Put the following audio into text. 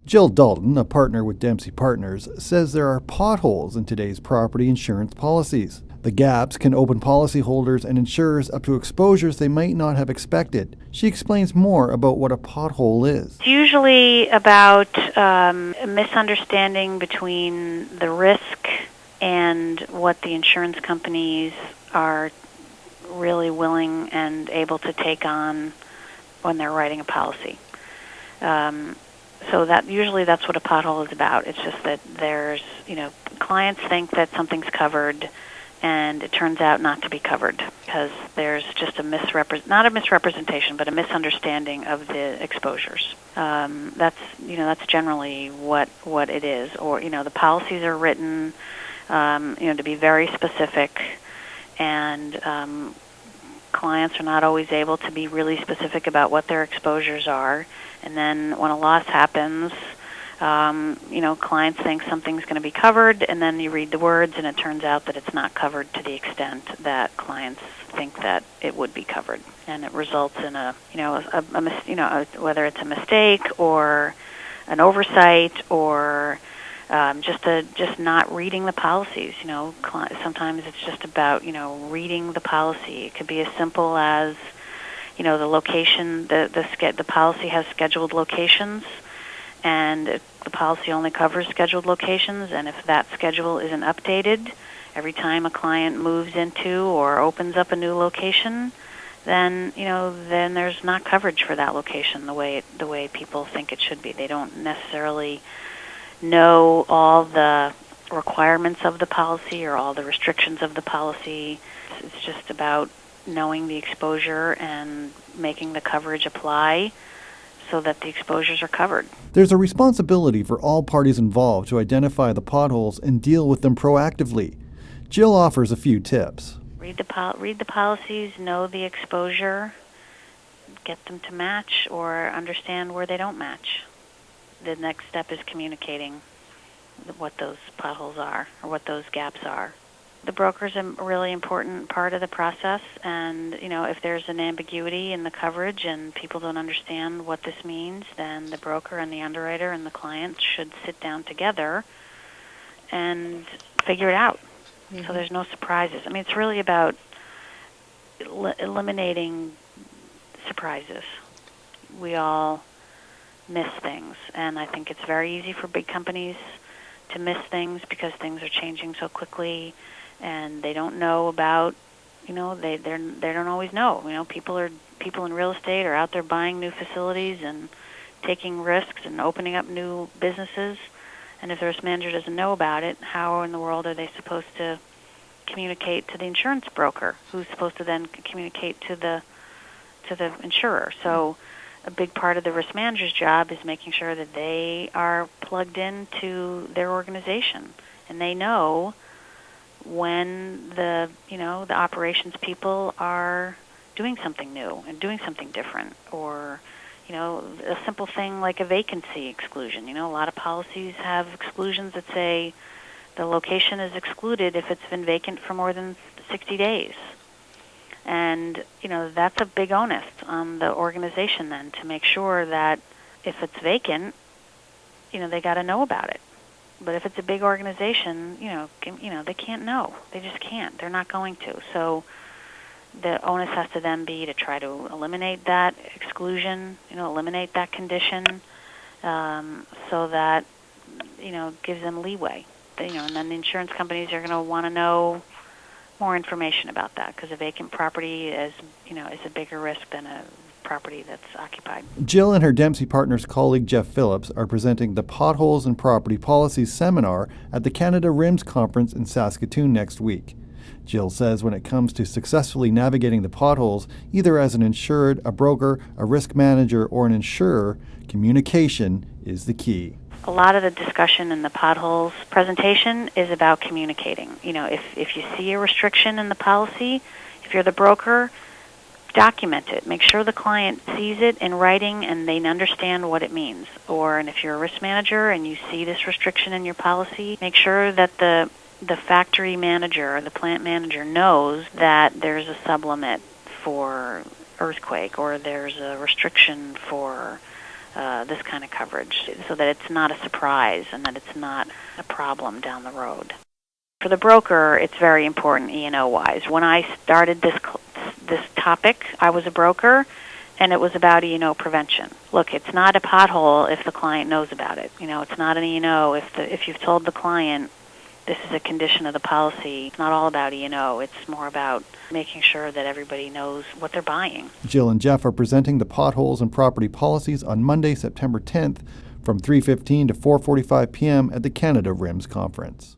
Jill Dalton, a partner with Dempsey Partners, says there are potholes in today's property insurance policies. The gaps can open policyholders and insurers up to exposures they might not have expected. She explains more about what a pothole is. It's usually about a misunderstanding between the risk and what the insurance companies are really willing and able to take on when they're writing a policy. So that's what a pothole is about. It's just that there's, clients think that something's covered, and it turns out not to be covered because there's just not a misrepresentation, but a misunderstanding of the exposures. That's generally what it is. Or, the policies are written, to be very specific, and clients are not always able to be really specific about what their exposures are. And then when a loss happens, clients think something's going to be covered, and then you read the words, and it turns out that it's not covered to the extent that clients think that it would be covered, and it results in whether it's a mistake or an oversight or just not reading the policies. Sometimes it's just about reading the policy. It could be as simple as the location. The policy has scheduled locations, and the policy only covers scheduled locations. And if that schedule isn't updated every time a client moves into or opens up a new location, then there's not coverage for that location the way people think it should be. They don't necessarily know all the requirements of the policy or all the restrictions of the policy. It's just about knowing the exposure and making the coverage apply so that the exposures are covered. There's a responsibility for all parties involved to identify the potholes and deal with them proactively. Jill offers a few tips. Read the policies, know the exposure, get them to match or understand where they don't match. The next step is communicating what those potholes are or what those gaps are. The broker's a really important part of the process, and if there's an ambiguity in the coverage and people don't understand what this means, then the broker and the underwriter and the client should sit down together and figure it out. Mm-hmm. So there's no surprises. It's really about eliminating surprises. We all miss things, and I think it's very easy for big companies to miss things because things are changing so quickly, and they don't know about, they don't always know. People in real estate are out there buying new facilities and taking risks and opening up new businesses, and if the risk manager doesn't know about it, how in the world are they supposed to communicate to the insurance broker, who's supposed to then communicate to the insurer? So a big part of the risk manager's job is making sure that they are plugged into their organization, and they know when the operations people are doing something new and doing something different, or a simple thing like a vacancy exclusion. A lot of policies have exclusions that say the location is excluded if it's been vacant for more than 60 days. And, that's a big onus on the organization then to make sure that if it's vacant, they got to know about it. But if it's a big organization, they can't know. They just can't. They're not going to. So the onus has to then be to try to eliminate that exclusion, eliminate that condition, so that, gives them leeway. And then the insurance companies are going to want to know more information about that, because a vacant property is a bigger risk than a property that's occupied. Jill and her Dempsey Partners colleague Jeff Phillips are presenting the Potholes and Property Policies seminar at the Canada RIMS conference in Saskatoon next week. Jill says when it comes to successfully navigating the potholes, either as an insured, a broker, a risk manager, or an insurer, communication is the key. A lot of the discussion in the potholes presentation is about communicating. If you see a restriction in the policy, if you're the broker, document it. Make sure the client sees it in writing and they understand what it means. And if you're a risk manager and you see this restriction in your policy, make sure that the factory manager or the plant manager knows that there's a sublimit for earthquake, or there's a restriction for this kind of coverage so that it's not a surprise and that it's not a problem down the road. For the broker, it's very important E&O-wise. When I started this topic, I was a broker, and it was about E&O prevention. Look, it's not a pothole if the client knows about it. It's not an E&O if you've told the client this is a condition of the policy. It's not all about E&O. It's more about making sure that everybody knows what they're buying. Jill and Jeff are presenting the potholes and property policies on Monday, September 10th from 3:15 to 4:45 p.m. at the Canada RIMS Conference.